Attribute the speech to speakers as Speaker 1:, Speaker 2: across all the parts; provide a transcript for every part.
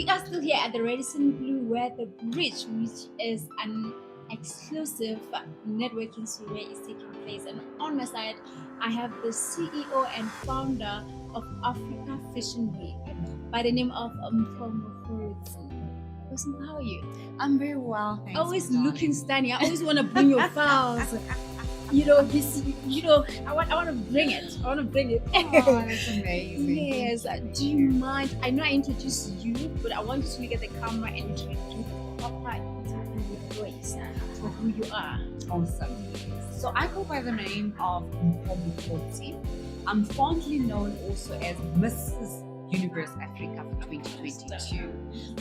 Speaker 1: We are still here at the Radisson Blue Weather Bridge, which is an exclusive networking survey is taking place. And on my side, I have the CEO and founder of Africa Fashion Week by the name of Mpho Mogotsi. Listen, how are you?
Speaker 2: I'm very well, thanks.
Speaker 1: Always
Speaker 2: my
Speaker 1: looking
Speaker 2: darling.
Speaker 1: stunning. I always want to bring your files. I want to bring it. I want to bring it.
Speaker 2: Oh, that's amazing.
Speaker 1: Yes. Do you mind? I know I introduced you, but I want you to look at the camera and introduce the proper interview voice for who you are.
Speaker 2: Awesome. So I go by the name of Mpho Mogotsi. I'm fondly known also as Mrs. Universe Africa for 2022.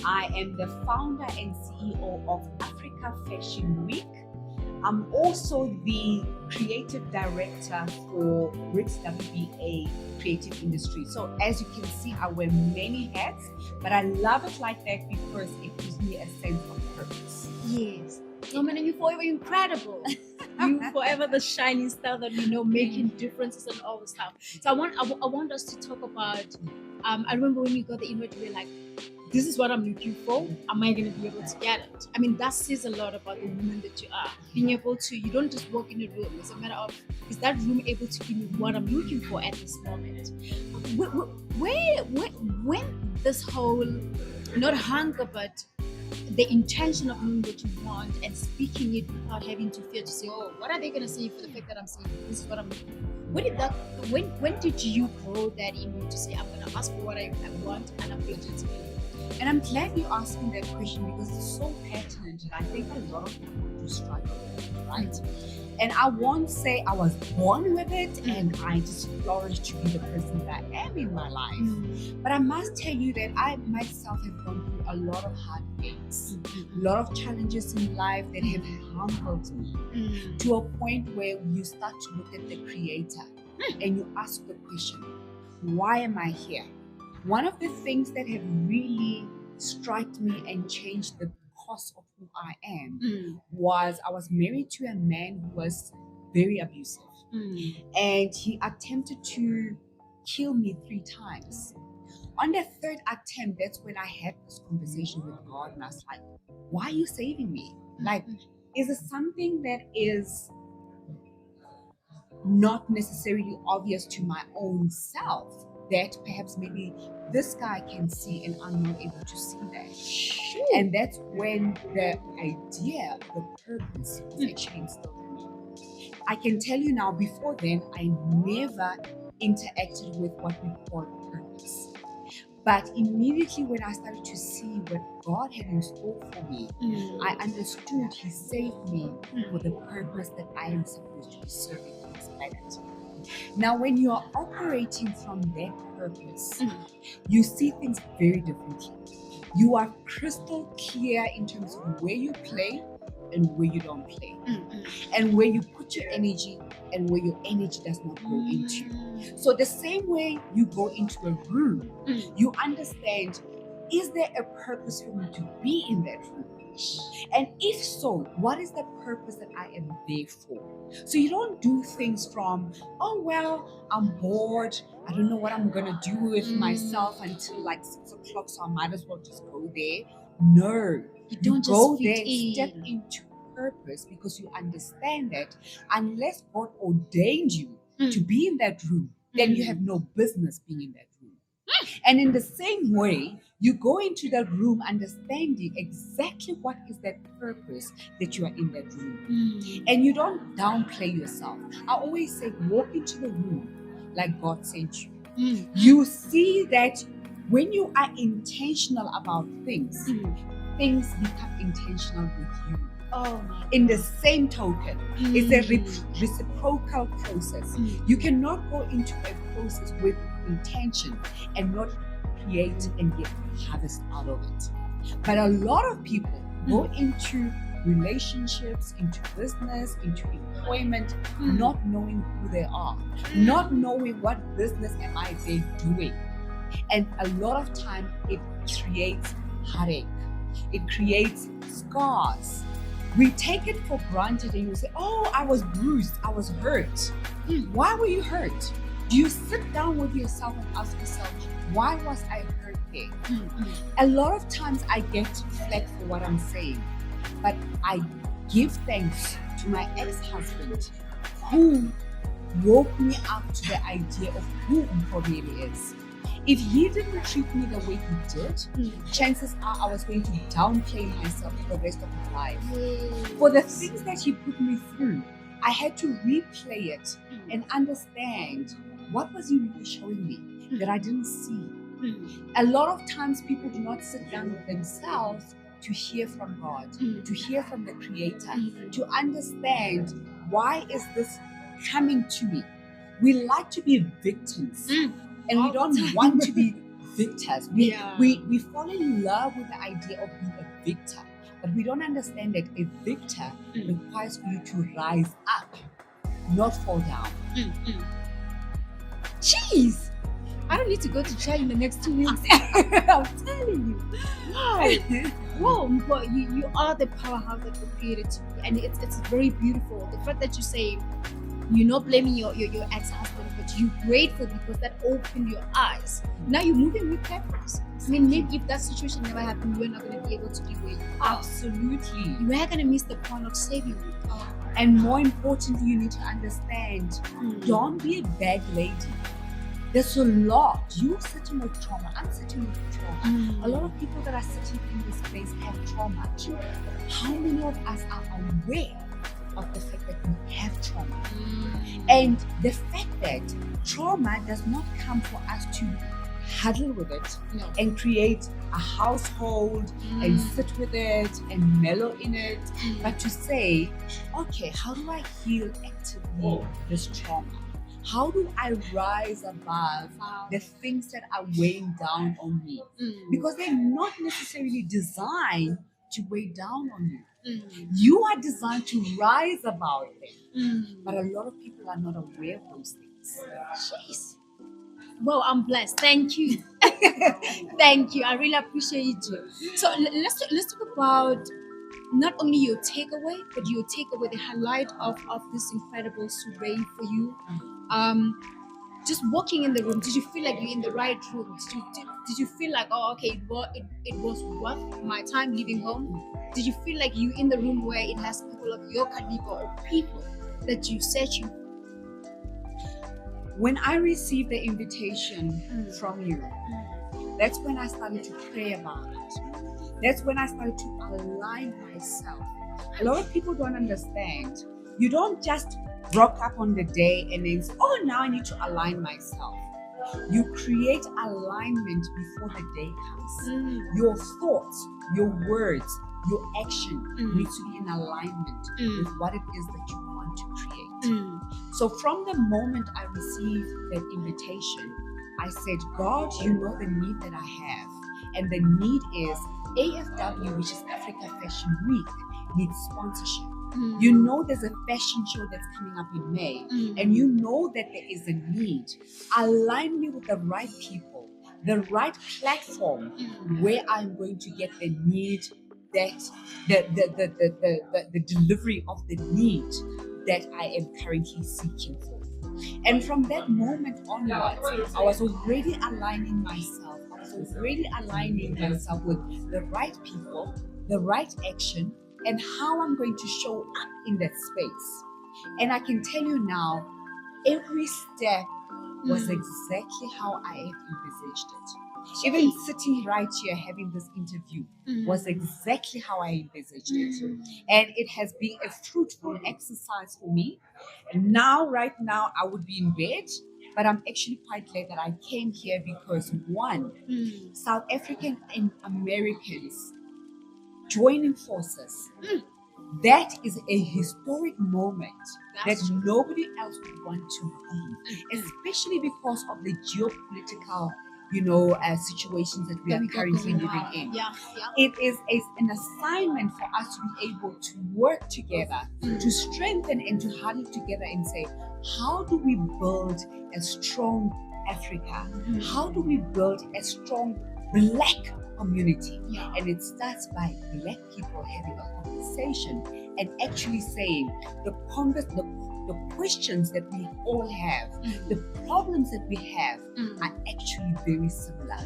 Speaker 2: I am the founder and CEO of Africa Fashion Week. I'm also the creative director for Brits WBA Creative Industry. So as you can see, I wear many hats, but I love it like that because it gives me a sense of purpose.
Speaker 1: Yes. Woman, and you're forever incredible. You forever the shining star that we know, making differences and all the stuff. So I want us to talk about. I remember when you got the invite, you were like, "This is what I'm looking for. Am I going to be able to get it?" I mean, that says a lot about the woman that you are. Being able to, you don't just walk in a room. It's a matter of, is that room able to give me what I'm looking for at this moment? When this whole, not hunger, but the intention of knowing what you want and speaking it without having to fear to say, "Oh, what are they going to say for the fact that I'm saying this is what I'm looking for?" When did you grow that in you to say, "I'm going to ask for what I want and I'm going to take it"?
Speaker 2: And I'm glad you asked me that question because it's so pertinent, and I think a lot of people do struggle with it, right? And I won't say I was born with it and I just flourished to be the person that I am in my life. But I must tell you that I myself have gone through a lot of heartaches, a lot of challenges in life that have humbled me to a point where you start to look at the Creator and you ask the question, why am I here? One of the things that have really struck me and changed the course of who I am was I was married to a man who was very abusive. And he attempted to kill me 3 times. On the 3rd attempt, that's when I had this conversation with God, and I was like, why are you saving me? Like, is it something that is not necessarily obvious to my own self that perhaps maybe this guy can see and I'm not able to see that?
Speaker 1: Sure.
Speaker 2: And that's when the idea, the purpose was actually instilled in me. I can tell you now, before then, I never interacted with what we call purpose. But immediately when I started to see what God had in store for me, I understood He saved me for the purpose that I am supposed to be serving on this planet. Now, when you are operating from that purpose, you see things very differently. You are crystal clear in terms of where you play and where you don't play, and where you put your energy and where your energy does not go into. So the same way you go into a room, you understand, is there a purpose for me to be in that room? And if so, what is the purpose that I am there for? So you don't do things from, oh, well, I'm bored. I don't know what I'm going to do with myself until like 6 o'clock, so I might as well just go there. No,
Speaker 1: You don't
Speaker 2: go
Speaker 1: just
Speaker 2: there,
Speaker 1: fit in.
Speaker 2: step into purpose, because you understand that unless God ordained you to be in that room, then you have no business being in that room. And in the same way, you go into that room understanding exactly what is that purpose that you are in that room. And you don't downplay yourself. I always say, walk into the room like God sent you. You see that when you are intentional about things, things become intentional with you.
Speaker 1: Oh my.
Speaker 2: In the same token, it's a reciprocal process. You cannot go into a process with intention and not create and get harvest out of it. But a lot of people go into relationships, into business, into employment, not knowing who they are, not knowing what business am I there doing. And a lot of time it creates heartache. It creates scars. We take it for granted and you say, oh, I was bruised, I was hurt. Why were you hurt? Do you sit down with yourself and ask yourself, why was I hurt there.
Speaker 1: Mm.
Speaker 2: A lot of times I get flack for what I'm saying, but I give thanks to my ex-husband who woke me up to the idea of who Mpho really is. If he didn't treat me the way he did, chances are I was going to downplay myself for the rest of my life. For the things that he put me through, I had to replay it and understand what was he really showing me that I didn't see. A lot of times people do not sit down with themselves to hear from God, to hear from the Creator, to understand why is this coming to me. We like to be victims and we don't want to be victors. We fall in love with the idea of being a victor, but we don't understand that a victor requires for you to rise up, not fall down.
Speaker 1: Jeez, I don't need to go to church in the next 2 weeks. I'm telling you. Wow, Mpho, you are the powerhouse that you created to be, and it's very beautiful. The fact that you say you're not blaming your ex-husband, but you're grateful because that opened your eyes. Now you're moving with purpose. I mean, maybe if that situation never happened, you were not going to be able to be where you are.
Speaker 2: Absolutely.
Speaker 1: You were going to miss the point of saving you.
Speaker 2: And more importantly, you need to understand, don't be a bad lady. There's a lot. You're sitting with trauma. I'm sitting with trauma. A lot of people that are sitting in this place have trauma too. How many of us are aware of the fact that we have trauma? And the fact that trauma does not come for us to huddle with it and create a household and sit with it and mellow in it, but to say, okay, how do I heal actively this trauma? How do I rise above the things that are weighing down on me? Because they're not necessarily designed to weigh down on you. You are designed to rise above them. But a lot of people are not aware of those things.
Speaker 1: Jeez. Well, I'm blessed. Thank you. Thank you. I really appreciate you. So let's talk about not only your takeaway, but your takeaway, the highlight of this incredible survey for you. Just walking in the room, did you feel like you're in the right room? Did you feel like, oh, okay, it was worth my time leaving home? Did you feel like you're in the room where it has people of your caliber or people that you're searching for?
Speaker 2: When I received the invitation from you, that's when I started to pray about it. That's when I started to align myself. A lot of people don't understand. You don't just rock up on the day and then say, oh, now I need to align myself. You create alignment before the day comes. Your thoughts, your words, your action needs to be in alignment with what it is that you want to create. So from the moment I received that invitation, I said, God, you know the need that I have. And the need is AFW, which is Africa Fashion Week, needs sponsorship. You know there's a fashion show that's coming up in May, and you know that there is a need. Align me with the right people, the right platform where I'm going to get the need, that the delivery of the need that I am currently seeking for. And from that moment onwards, I was already aligning myself. I was already aligning myself with the right people, the right action, and how I'm going to show up in that space. And I can tell you now, every step was exactly how I had envisaged it. Even sitting right here having this interview was exactly how I envisaged it. And it has been a fruitful exercise for me. And right now, I would be in bed, but I'm actually quite glad that I came here because one, South African and Americans joining forces. That is a historic moment that nobody else would want to be, especially because of the geopolitical, situations that we are currently living in. It is an assignment for us to be able to work together, to strengthen and to huddle together and say, how do we build a strong Africa? How do we build a strong Black community? And it starts by Black people having a conversation and actually saying the the questions that we all have, the problems that we have are actually very similar.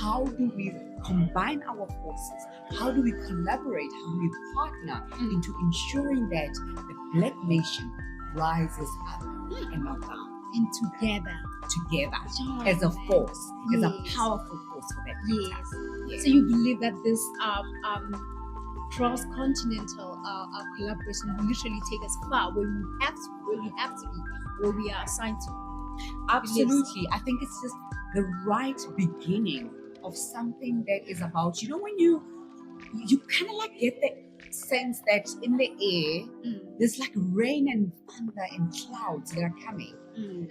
Speaker 2: How do we combine our forces? How do we collaborate? How do we partner into ensuring that the Black nation rises up and not down?
Speaker 1: And together
Speaker 2: As a force, as a
Speaker 1: Yes.
Speaker 2: powerful force for that.
Speaker 1: Yes.
Speaker 2: Yes.
Speaker 1: So you believe that this cross-continental collaboration will literally take us far where we have to be, where we are assigned to.
Speaker 2: Absolutely. I think it's just the right beginning of something that is about, when you kind of like get the sense that in the air, there's like rain and thunder and clouds that are coming.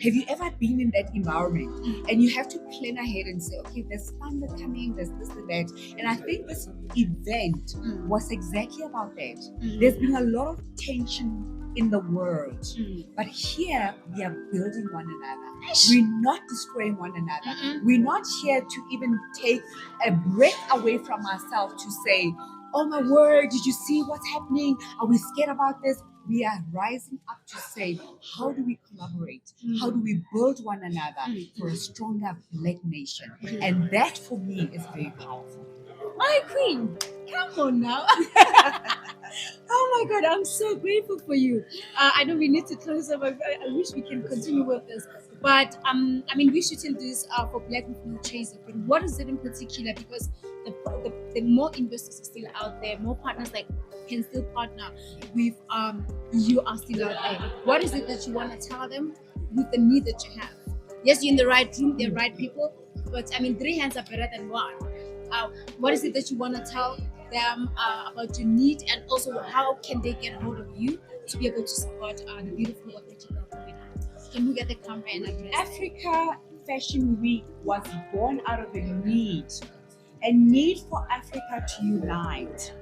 Speaker 2: Have you ever been in that environment and you have to plan ahead and say, okay, there's thunder coming, there's this and that. And I think this event was exactly about that. There's been a lot of tension in the world, but here we are building one another. We're not destroying one another. We're not here to even take a breath away from ourselves to say, oh my word, did you see what's happening? Are we scared about this? We are rising up to say, how do we collaborate? How do we build one another for a stronger Black nation? And that for me is very powerful.
Speaker 1: My queen, come on now. Oh my God, I'm so grateful for you. I know we need to close up. I wish we can continue with this. But I mean, we should do this for Black Mpho Chaser. But what is it in particular? Because the more investors are still out there, more partners like can still partner with you are still out there. What is it that you want to tell them with the need that you have? Yes, you're in the right room, the right people. But I mean, 3 hands are better than one. What is it that you want to tell them about your need, and also how can they get hold of you to be able to support the beautiful work that you are doing? Can we get the camera and address?
Speaker 2: Africa Fashion Week was born out of a need for Africa to unite.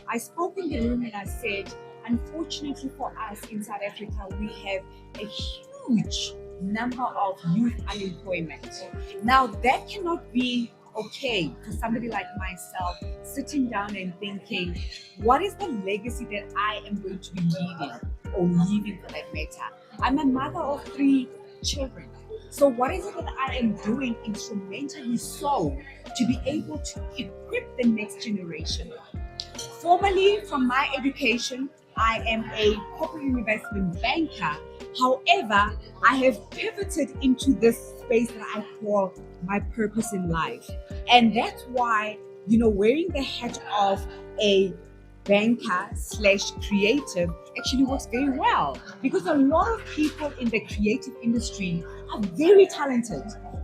Speaker 2: I spoke in the room and I said, unfortunately for us in South Africa, we have a huge number of youth unemployment. Now that cannot be okay for somebody like myself sitting down and thinking, what is the legacy that I am going to be leaving or leaving for that matter? I'm a mother of 3 children. So what is it that I am doing instrumentally so to be able to equip the next generation? Formally, from my education, I am a corporate investment banker. However, I have pivoted into this space that I call my purpose in life. And that's why, wearing the hat of a banker / creative actually works very well, because a lot of people in the creative industry are very talented.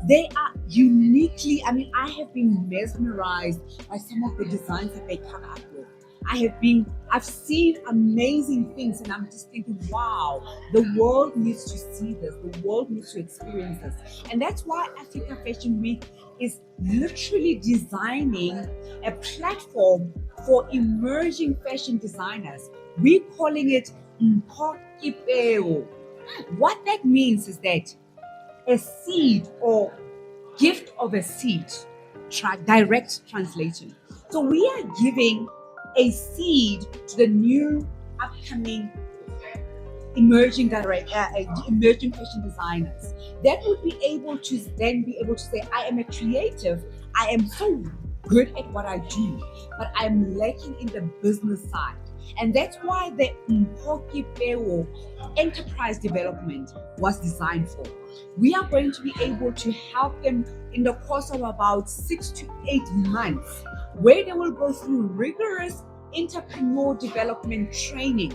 Speaker 2: They are uniquely, I have been mesmerized by some of the designs that they come up with. I've seen amazing things, and I'm just thinking, wow, the world needs to see this. The world needs to experience this. And that's why Africa Fashion Week is literally designing a platform for emerging fashion designers. We're calling it Mpho. What that means is that a seed or gift of a seed, direct translation. So we are giving a seed to the new upcoming emerging fashion designers that would be able to then be able to say, I am a creative, I am so good at what I do, but I'm lacking in the business side. And that's why the Mpho enterprise development was designed for. We are going to be able to help them in the course of about 6 to 8 months, where they will go through rigorous entrepreneur development training,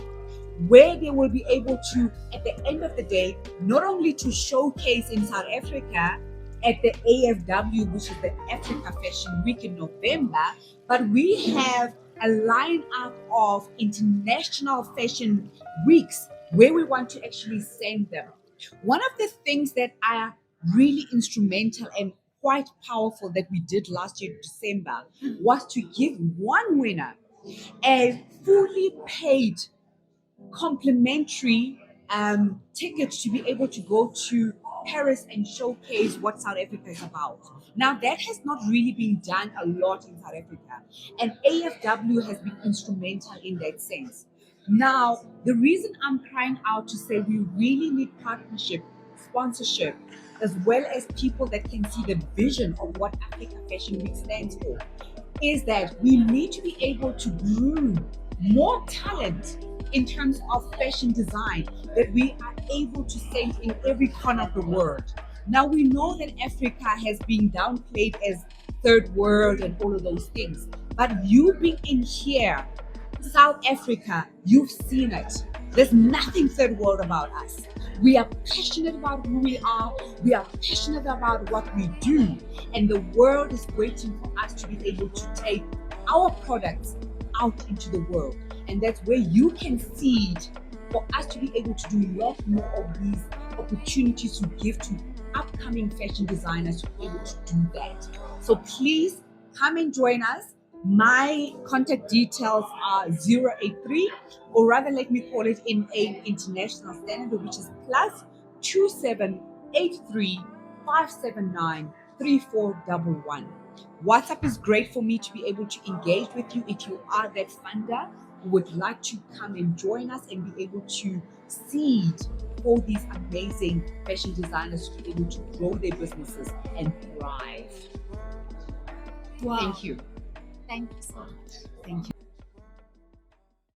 Speaker 2: where they will be able to, at the end of the day, not only to showcase in South Africa at the AFW, which is the Africa Fashion Week in November, but we have a lineup of international fashion weeks where we want to actually send them. One of the things that are really instrumental and quite powerful that we did last year, December, was to give one winner a fully paid complimentary ticket to be able to go to Paris and showcase what South Africa is about. Now, that has not really been done a lot in South Africa, and AFW has been instrumental in that sense. Now, the reason I'm crying out to say we really need partnership, sponsorship, as well as people that can see the vision of what Africa Fashion Week stands for, is that we need to be able to groom more talent in terms of fashion design that we are able to send in every corner of the world. Now, we know that Africa has been downplayed as third world and all of those things, but you being in here, South Africa, you've seen it. There's nothing third world about us. We are passionate about who we are. We are passionate about what we do. And the world is waiting for us to be able to take our products out into the world. And that's where you can seed for us to be able to do a lot more of these opportunities to give to upcoming fashion designers to be able to do that. So please come and join us. My contact details are 083, or rather let me call it in a international standard, which is plus 2783 579 3411. WhatsApp is great for me to be able to engage with you if you are that funder who would like to come and join us and be able to seed for these amazing fashion designers to be able to grow their businesses and thrive.
Speaker 1: Wow.
Speaker 2: Thank you.
Speaker 1: Thank you so much.
Speaker 2: Thank you.